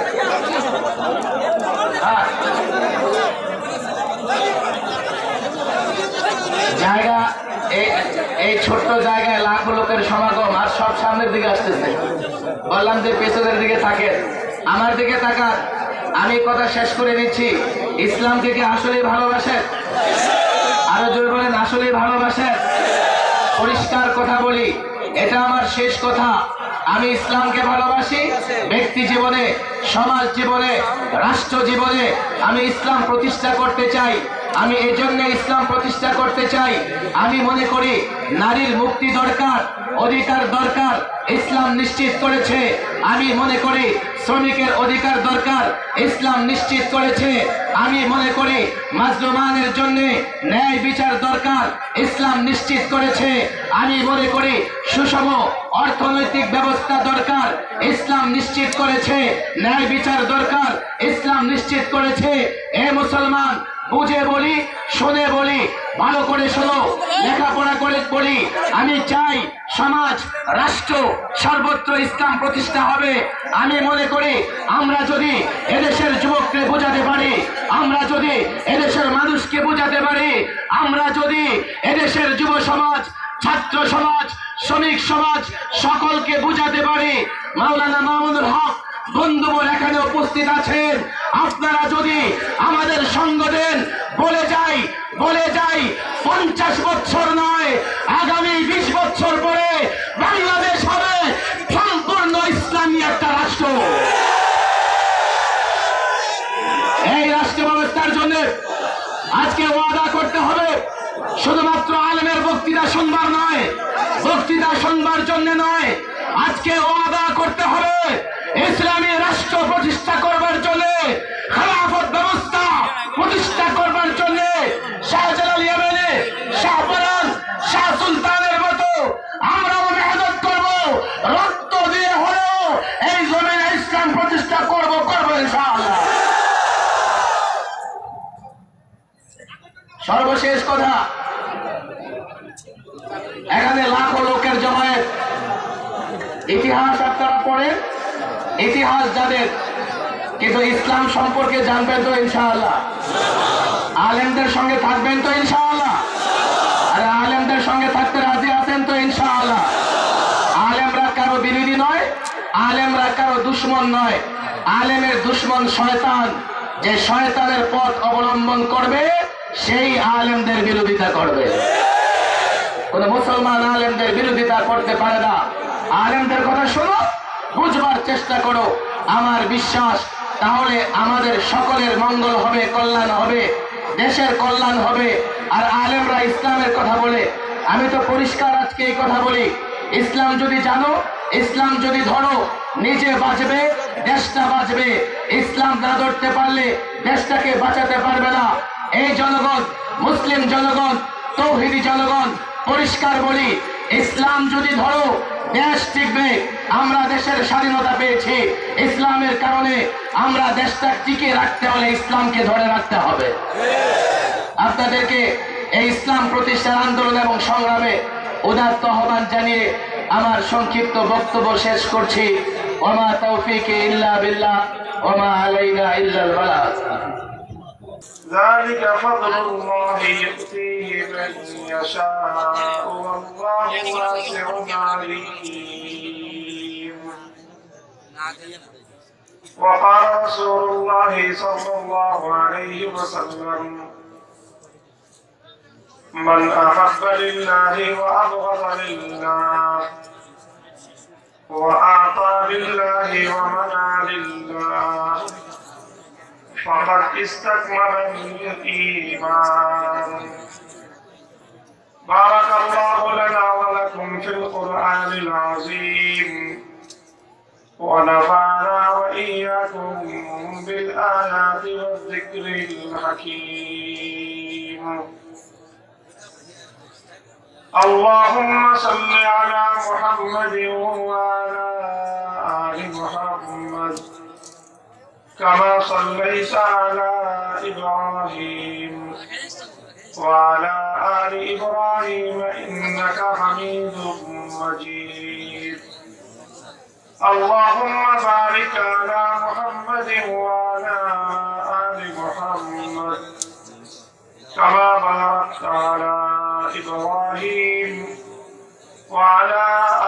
জায়গা, এই ছোট্ট জায়গায় লাখো লোকের সমাগম, আর সব সামনের দিকে আসতেছে। বললাম যে পেছনের দিকে থাকেন, আমার দিকে তাকান। আমি কথা শেষ করে দিচ্ছি। ইসলামকে কি আসলেই ভালোবাসেন? আরো জোরে বলেন, আসলেই ভালোবাসেন? পরিষ্কার কথা বলি, এটা আমার শেষ কথা। আমি ইসলামকে ভালোবাসি। ব্যক্তি জীবনে, সমাজ জীবনে, রাষ্ট্র জীবনে আমি ইসলাম প্রতিষ্ঠা করতে চাই। আমি এজন্য ইসলাম প্রতিষ্ঠা করতে চাই। আমি মনে করি নারীর মুক্তি দরকার, অধিকার দরকার, ইসলাম নিশ্চিত করেছে। আমি মনে করি শ্রমিকের অধিকার দরকার, ইসলাম নিশ্চিত করেছে। আমি মনে করি মাজলুমানের জন্য ন্যায় বিচার দরকার, ইসলাম নিশ্চিত করেছে। আমি মনে করি সুষম অর্থনৈতিক ব্যবস্থা দরকার, ইসলাম নিশ্চিত করেছে। ন্যায় বিচার দরকার, ইসলাম নিশ্চিত করেছে। এ মুসলমান, বুঝে বলি, শুনে বলি, ভালো করে শোনো, লেখাপড়া করে বলি। আমি চাই সমাজ, রাষ্ট্র সর্বত্র ইসলাম প্রতিষ্ঠা হবে। আমি মনে করি আমরা যদি এদেশের যুবককে বোঝাতে পারি, আমরা যদি এদেশের মানুষকে বোঝাতে পারি, আমরা যদি এদেশের যুব সমাজ, ছাত্র সমাজ, শ্রমিক সমাজ সকলকে বোঝাতে পারি, মাওলানা মামুনুল হক বন্ধুবর এখানে উপস্থিত আছেন, আপনারা যদি আমাদের সঙ্গ দেন, বলে যাই 50 বছর নয়, আগামী 20 বছর পরে বাংলাদেশ হবে সম্পূর্ণ ইসলামী একটা রাষ্ট্র। এই রাষ্ট্র ব্যবস্থার জন্য আজকে ওয়াদা করতে হবে। শুধুমাত্র আলেমের বক্তৃতা শুনবার নয়, বক্তৃতা শুনবার জন্য নয়, আজকে ওয়াদা করতে হবে ইসলামী রাষ্ট্র প্রতিষ্ঠা করবার জন্য, খেলাফত ব্যবস্থা প্রতিষ্ঠা করবার জন্য শাহজালাল ইয়েমেনি, শাহপরান, শাহ সুলতানের মতো আমরাও মেহনত করব, রক্ত দিয়ে হলেও এই জমিনে ইসলাম প্রতিষ্ঠা করব ইনশাআল্লাহ। সর্বশেষ কথা, এখানে লাখো লোকের জমায়েত। ইতিহাস আপনারা পড়েন, ইতিহাস যাদের, কিন্তু ইসলাম সম্পর্কে জানবেন তো ইনশাআল্লাহ। আলেমদের সঙ্গে থাকবেন তো ইনশাআল্লাহ। আর আলেমদের সঙ্গে থাকতে রাজি আছেন তো ইনশাআল্লাহ। আলেমরা কারো বিরোধী নয়, আলেমরা কারো দুশ্মন নয়। আলেমের দুশ্মন শয়তান। যে শয়তানের পথ অবলম্বন করবে সেই আলেমদের বিরোধিতা করবে। কোন মুসলমান আলেমদের বিরোধিতা করতে পারে না। আলেমদের কথা শোনো, বুঝবার চেষ্টা করো। আমার বিশ্বাস তাহলে আমাদের সকলের মঙ্গল হবে, কল্যাণ হবে, দেশের কল্যাণ হবে। আর আলেমরা ইসলামের কথা বলে, আমি তো পরিষ্কার আজকে এই কথা বলি, ইসলাম যদি জানো, ইসলাম যদি ধরো, নিজে বাঁচবে, দেশটা বাঁচবে। ইসলাম না ধরতে পারলে দেশটাকে বাঁচাতে পারবে না। এই জনগণ, মুসলিম জনগণ, তৌহিদি জনগণ, পরিষ্কার বলি, ইসলাম যদি ধরো, দেশ টিকবে। আমরা দেশের স্বাধীনতা পেয়েছি ইসলামের কারণে। আমরা দেশটা টিকে রাখতে হলে ইসলামকে ধরে রাখতে হবে। আপনাদেরকে এই ইসলাম প্রতিষ্ঠার আন্দোলন এবং সংগ্রামে উদাত্ত আহ্বান জানিয়ে আমার সংক্ষিপ্ত বক্তব্য শেষ করছি। ওমা তৌফিক ইল্লা বিল্লাহ ওমা আলাইনা ইল্লাল বালাগ। ذلك فضل الله يؤتيه من يشاء والله واسع عليم। وقال رسول الله صلى الله عليه وسلم من أحب لله وأبغض لله وأعطى لله ومنع لله فقد استكمل الإيمان. بارك الله لنا ولكم في القرآن العظيم ونفعنا وإياكم بالآيات والذكر الحكيم. اللهم صل على محمد وعلى آل محمد كما صليت على إبراهيم وعلى آل إبراهيم إنك حميد مجيد. اللهم بارك على محمد وعلى آل محمد كما باركت على إبراهيم وعلى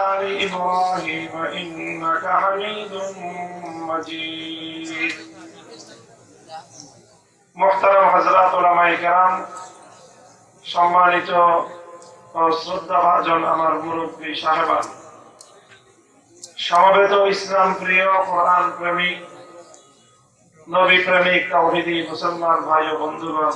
آل إبراهيم إنك حميد مجيد. محترم حضرات উলামায়ে কেরাম, সম্মানিত ও শ্রদ্ধাভাজন আমার মুরব্বী সাহেবান, সমবেত ইসলাম প্রিয়, কোরআন প্রেমিক, নবী প্রেমিক, তাওহীদি মুসলমান ভাই ও বন্ধুগণ,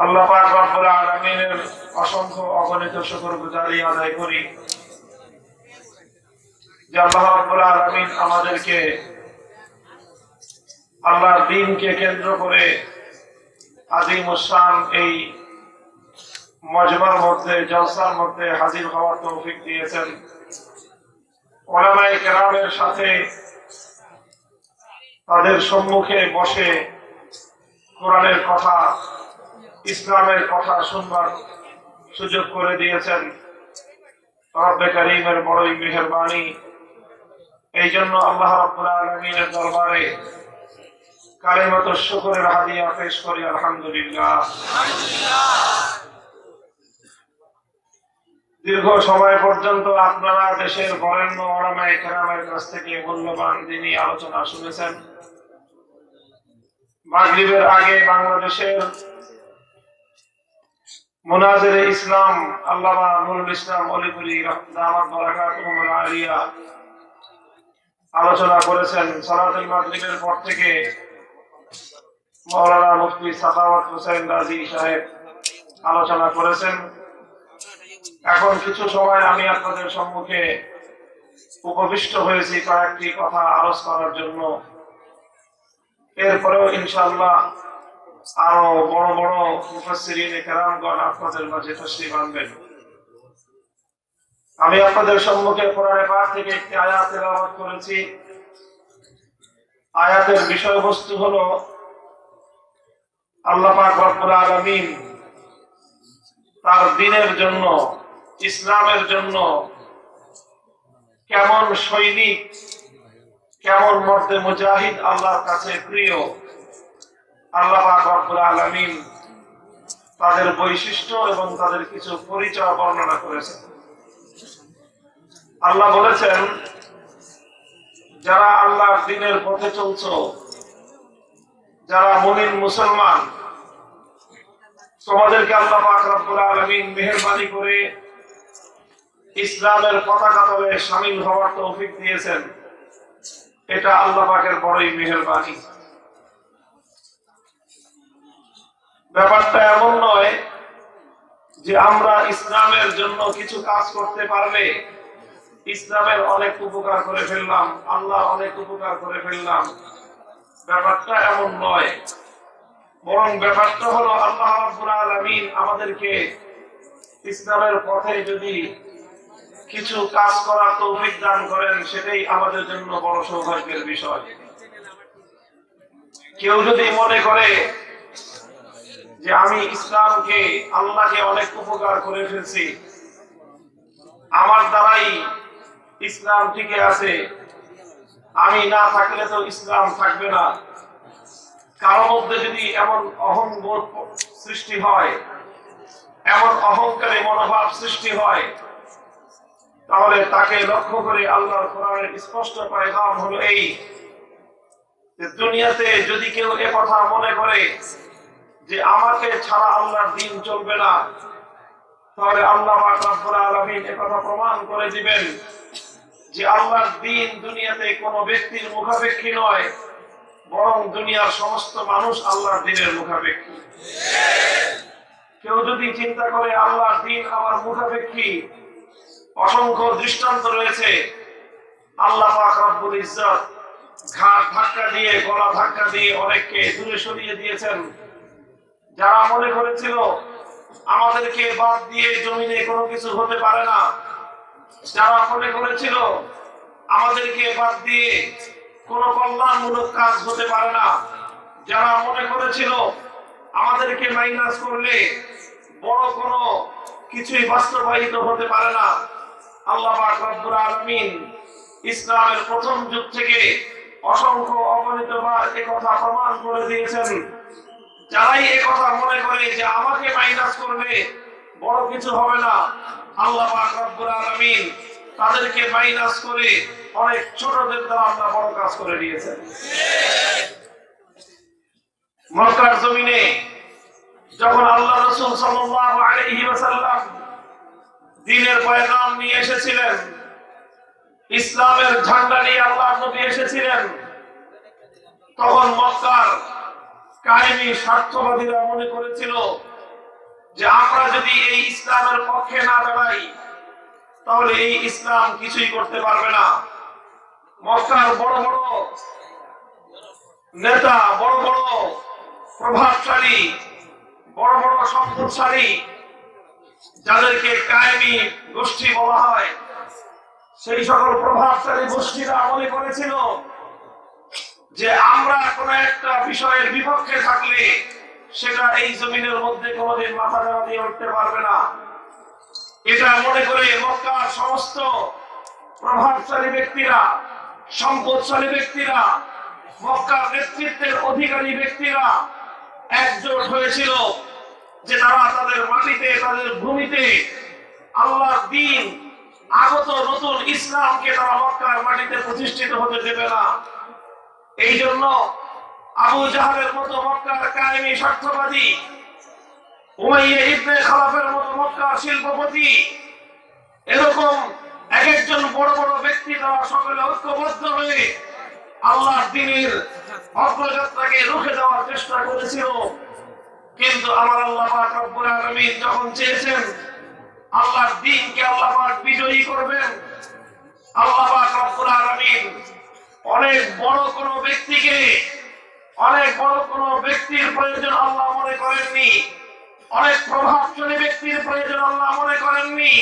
আল্লাহ পাক রব্বুল আলামিনের অসংখ্য অগণিত শুকরগুজারি আদায় করি যে আল্লাহ রব্বুল আলামিন আমাদেরকে আল্লাহর দ্বীনকে কেন্দ্র করে আজিমুস শান এই মজমার মধ্যে, জলসার মধ্যে হাজির হওয়ার তৌফিক দিয়েছেন। উলামায়ে কেরামের সাথে তাদের সম্মুখে বসে কোরআনের কথা, ইসলামের কথা শুনবার সুযোগ করে দিয়েছেন। রব্বে কারীমের বড়ই মেহেরবানি। এই জন্য আল্লাহ রাব্বুল আলামিনের দরবারে কালিমাতুশ শুকরের হাদিয়া পেশ করি আলহামদুলিল্লাহ। দীর্ঘ সময় পর্যন্ত আপনারা দেশের বরেণ্য উলামায়ে কেরামের কাছ থেকে মূল্যবান দ্বীনি আলোচনা শুনেছেন। মাগরিবের আগে বাংলাদেশের মুনাজিরে ইসলাম আল্লামা নুরুল ইসলাম অলিপুরি দামাত বারাকাতুহুল আলিয়া আলোচনা করেছেন। সালাতুল মাগরিবের পর থেকে মাওলানা মুফতি সাখাওয়াত হোসেন রাজি সাহেব আলোচনা করেছেন। এখন কিছু সময় আমি আপনাদের সম্মুখে উপবিষ্ট হয়েছি কয়েকটি কথা আলোচ করার জন্য। এরপরেও ইনশাআল্লাহ আরো বড় বড় মুফাসসিরিনে কেরামগণ আপনাদের মাঝে তাশরীফ আনবেন। আমি আপনাদের সম্মুখে কোরআনে পাক থেকে একটি আয়াত তেলাওয়াত করেছি। আয়াতের বিষয়বস্তু হলো আল্লাহ পাক রব্বুল আলামিন তার দ্বীনের জন্য, ইসলামের জন্য কেমন সৈনিক, কেমন মর্দে মুজাহিদ আল্লাহর কাছে প্রিয়, আল্লাহ পাক রব্বুল আলামিন তাদের বৈশিষ্ট্য এবং তাদের কিছু পরিচয় বর্ণনা করেছেন। আল্লাহ বলেছেন, যারা আল্লাহর দ্বীনের পথে চলছো, যারা মুমিন মুসলমান, তোমাদেরকে আল্লাহ পাক রব্বুল আলামিন মেহেরবানি করে ইসলামের পতাকা তলে শামিল হওয়ার তৌফিক দিয়েছেন। এটা আল্লাহ পাকের বড়ই মেহেরবানি। ব্যাপারটা এমন নয় যে আমরা ইসলামের জন্য কিছু কাজ করতে পারলে ইসলামের অনেক উপকার করে ফেললাম, আল্লাহ অনেক উপকার করে ফেললাম। ব্যাপারটা এমন নয়, বরং ব্যাপারটা হলো আল্লাহ রাব্বুল আলামিন আমাদেরকে ইসলামের পথে যদি কিছু কাজ করার তৌফিক দান করেন, সেটাই আমাদের জন্য বড় সৌভাগ্যের বিষয়। কেউ যদি মনে করে যে আমি ইসলামকে, আল্লাহকে অনেক উপকার করে ফেলছি, আমার দ্বারাই ইসলাম টিকে আছে, আমি না থাকলে তো ইসলাম থাকবে না, কারোর মধ্যে যদি এমন অহংবোধ সৃষ্টি হয়, এমন অহংকারী মনোভাব সৃষ্টি হয়, তাহলে তাকে লক্ষ্য করে আল্লাহর কোরআনের স্পষ্ট পয়গাম হলো এই যে দুনিয়াতে যদি কেউ এ কথা মনে করে যে আমাকে ছাড়া আল্লাহর দিন চলবে না, তাহলে আল্লাহ পাক রব্বুল আলামিন এ কথা প্রমাণ করে দিবেন যে আল্লাহর দিন দুনিয়াতে কোনো ব্যক্তির মুখাপেক্ষী নয়, বরং দুনিয়ার সমস্ত মানুষ আল্লাহর দিনের মুখাপেক্ষী। কেউ যদি চিন্তা করে আল্লাহর দিন আমার মুখাপেক্ষী, অসংখ্য দৃষ্টান্ত রয়েছে। আল্লাহ পাক রব্বুল ইজ্জত ঘাট ধাক্কা দিয়ে, গলা ধাক্কা দিয়ে অনেককে দূরে সরিয়ে দিয়েছেন। যারা মনে করেছিল আমাদেরকে বাদ দিয়ে জমিনে কোনো কিছু হতে পারে না, যারা মনে করেছিল আমাদেরকে বাদ দিয়ে কোনো কল্যাণমূলক কাজ হতে পারে না, যারা মনে করেছিল আমাদেরকে মাইনাস করলে বড় কোনো কিছুই বাস্তবায়িত হতে পারে না, আল্লাহ পাক রব্বুল আলামিন ইসলামের প্রথম যুগ থেকে অসংখ্য অগণিতবার এ কথা প্রমাণ করে দিয়েছেন। যারাই এ কথা মনে করে যে আমাকে মাইনাস করলে বড় কিছু হবে না, আল্লাহ পাক রব্বুল আলামিন তাদেরকে মাইনাস করে অনেক ছোটদের দ্বারা আল্লাহ বড় কাজ করে দিয়েছেন। মক্কার জমিনে যখন আল্লাহ রাসূল সাল্লাল্লাহু আলাইহি ওয়াসাল্লাম দ্বীনের পয়গাম নিয়ে এসেছিলেন, ইসলামের ঝান্ডা নিয়ে আল্লাহর নবী এসেছিলেন, তখন মক্কার কায়েমি স্বার্থবাদীরা মনে করেছিল যে আমরা যদি এই ইসলামের পক্ষে না দাঁড়াই তাহলে এই ইসলাম কিছুই করতে পারবে না। মক্কার বড় বড় নেতা, বড় বড় প্রভাবশালী, বড় বড় সম্পদশালী, যাদেরকে কায়েমি গোষ্ঠী বলা হয়, সেই সকল প্রভাবশালী গোষ্ঠীরা মনে করেছিল যে আমরা কোন একটা বিষয়ের বিপক্ষে থাকলে সেটা এই জমিনের মধ্যে কোনোদিন মাথা দেওয়া দিয়ে উঠতে পারবে না। এটা মনে করে মক্কার সমস্ত প্রভাবশালী ব্যক্তিরা, সম্পদশালী ব্যক্তিরা, মক্কার নেতৃত্বের অধিকারী ব্যক্তিরা একজোট হয়েছিল যে তারা তাদের মাটিতে, তাদের ভূমিতে আল্লাহর দ্বীন, আগত নতুন ইসলামকে তারা মক্কার মাটিতে প্রতিষ্ঠিত হতে দেবে না। এই জন্য আবু জাহলের মতো মক্কার কায়েমি স্বার্থবাদী, উমাইয়া ইবনে খালাফের মতো মক্কার শিল্পপতি, এরকম এক একজন বড় বড় ব্যক্তি তারা সকলে ঐক্যবদ্ধ হয়ে আল্লাহর দ্বীনের অগ্রযাত্রাকে রুখে দেওয়ার চেষ্টা করেছিল। কিন্তু আমার আল্লাহ পাক রব্বুল আলামিন যখন চেয়েছেন আল্লাহর দ্বীনকে আল্লাহ পাক বিজয়ী করবেন, আল্লাহ পাক রব্বুল আলামিন অনেক বড় কোন ব্যক্তিকে, অনেক বড় কোন ব্যক্তির প্রয়োজন আল্লাহ মনে করেননি, অনেক প্রভাবশালী ব্যক্তির প্রয়োজন আল্লাহ মনে করেননি,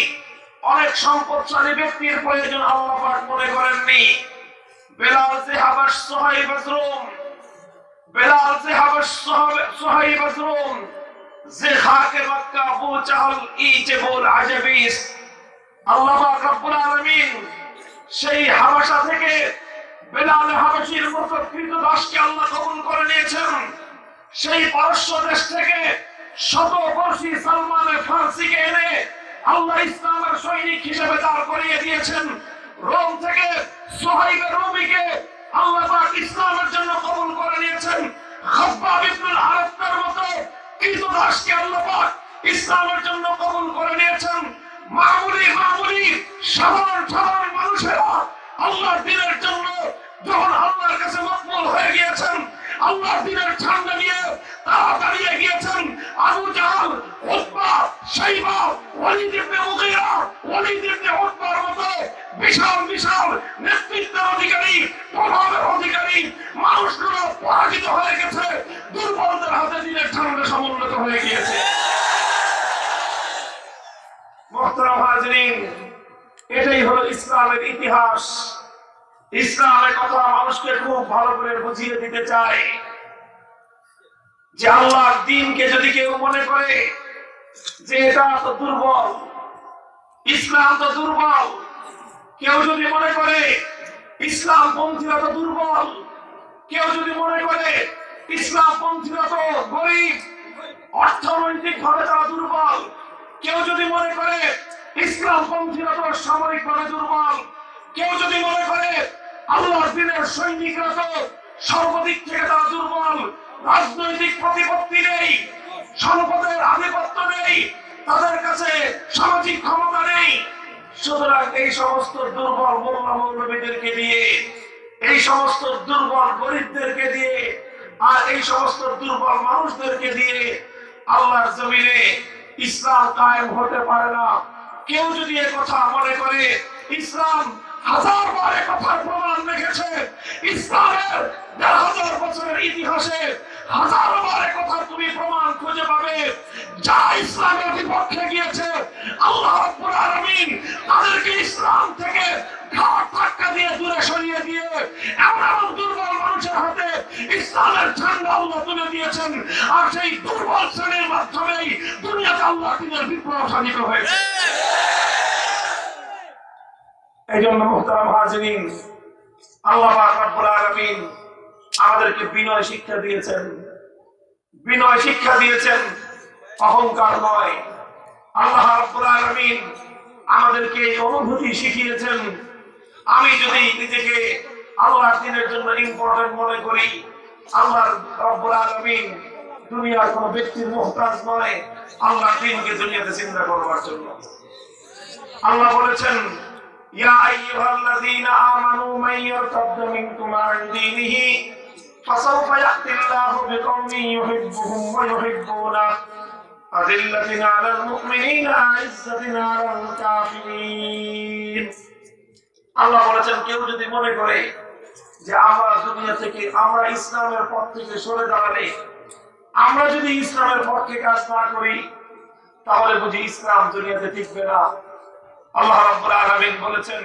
অনেক সম্পদশালী ব্যক্তির প্রয়োজন আল্লাহ পাক মনে করেননি। বেলাল যে হাবাস সুহাইব আজরুম, বেলাল যে হাবাস সুহাইব আজরুম, যে খাকে মক্কা আবু জাহল ইজবুল আজাবিস, আল্লাহ পাক রব্বুল আলামিন সেই হাবাসা থেকে বেলাল হাবাসীর মতো কৃতদাসকে আল্লাহ কবুল করে নিয়েছেন। সেই পারস্য দেশ থেকে শতবর্ষী সালমান ফার্সিকে এনে আল্লাহ ইসলামের সৈনিক হিসেবে দাঁড় করিয়ে দিয়েছেন। রোম থেকে সুহাইব রুমিকে আল্লাহ পাক ইসলামের জন্য কবুল করে নিয়েছেন। খাব্বাব ইবনুল আরাত্তার মতো কৃতদাসকে আল্লাহ পাক ইসলামের জন্য কবুল করে নিয়েছেন। মামুলি সাধারণ মানুষেরা আল্লাহর দ্বীনের জন্য যখন আল্লাহর কাছে মকবুল হয়ে গিয়েছেন, আল্লাহর দ্বীনের ঝান্ডা নিয়ে তারা দাঁড়িয়ে গিয়েছেন। আবু জাহল, উতবা, শাইবা, ওয়ালিদ ইবনে মুগীরা, ওয়ালিদ ইবনে উতবার মতো বিশাল বিশাল নেতৃত্বের অধিকারী, প্রভাবের অধিকারী মানুষগুলো পরাজিত হয়ে গেছে, দুর্বলদের হাতে দ্বীনের ঝান্ডা সমুন্নত হয়ে গিয়েছে। মুহতারাম হাজিরিন, এটাই হলো ইসলামের ইতিহাস। ইসলামের কথা মানুষকে খুব ভালো করে বুঝিয়ে দিতে চাই যে আল্লাহর দ্বীনকে যদি কেউ মনে করে যে এটা তো দুর্বল, ইসলাম তো দুর্বল, কেউ যদি মনে করে ইসলাম পন্থীরা তো দুর্বল, কেউ যদি মনে করে ইসলাম পন্থীরা তো গরিব, অর্থনৈতিক ভাবে তারা দুর্বল, কেউ যদি মনে করে ইসলাম ইসলামপন্থীরা তো সামরিকভাবে দুর্বল। কেউ যদি মনে করে আল্লাহর দিনের সৈনিকরা তো সর্বদিক থেকে তারা দুর্বল, রাজনৈতিক প্রতিপত্তি নেই, সম্পদের আধিপত্য নেই, তাদের কাছে সামাজিক ক্ষমতা নেই, সুতরাং এই সমস্ত দুর্বল মোল্লা মৌলবীদেরকে দিয়ে, এই সমস্ত দুর্বল গরিবদেরকে দিয়ে, আর এই সমস্ত দুর্বল মানুষদেরকে দিয়ে আল্লাহর জমিনে ইসলাম কায়েম হতে পারে না। কেউ যদি এ কথা মনে করে, ইসলাম হাজারবার এ কথার প্রমাণ রেখেছে, ইসলামের ১,৫০০ বছরের ইতিহাসে হাজারবার এ কথার তুমি প্রমাণ খুঁজে পাবে। যা ইসলামের বিপক্ষে গিয়েছে আল্লাহ রাব্বুল আলামিন তাদেরকে ইসলাম থেকে ঘাট ধাক্কা দিয়ে দূরে সরিয়ে দিয়ে এমন এমন দুর্বল মানুষের হাতে ইসলামের ঝান্ডা আল্লাহ তুলে দিয়েছেন, আর সেই দুর্বল শ্রেণীর মাধ্যমেই দুনিয়াতে আল্লাহ দিনের বিপ্লব সাধিত হয়েছে। এই জন্য মুহতারাম হাজিরিন, আল্লাহ পাক রব্বুল আলামিন আমাদেরকে বিনয় শিক্ষা দিয়েছেন, বিনয় শিক্ষা দিয়েছেন, অহংকার নয়। আল্লাহ রাব্বুল আলামিন আমাদেরকে এই অনুভূতি শিখিয়েছেন, আমি যদি নিজেকে আল্লাহর দ্বীনের জন্য ইম্পর্টেন্ট মনে করি, আল্লাহ রাব্বুল আলামিন দুনিয়ার কোন ব্যক্তির মুহতাজ নয়, আল্লাহর দ্বীনকে দুনিয়াতে চিন্তা করবার জন্য। আল্লাহ বলেছেন, ইয়া আইয়ুহাল্লাযীনা আমানু মান ইয়ারতাদ্দা মিনকুম আন দীনিহি ফাসাউফা ইয়াতিল্লাহু বিকওমিন ইউহিব্বুহুম ওয়া ইউহিব্বুনাহু আযিল্লাতিন আলাল মুমিনিনা আ'ইজ্জাতিন আলাল কাফিরিন। আল্লাহ বলেছেন, কেউ যদি মনে করে যে আমরা দুনিয়া থেকে, আমরা ইসলামের পথ থেকে সরে দাঁড়ালে, আমরা যদি ইসলামের পক্ষে কাজ না করি, তাহলে বুঝি ইসলাম দুনিয়াতে টিকবে না। আল্লাহ রাব্বুল আলামিন বলেছেন,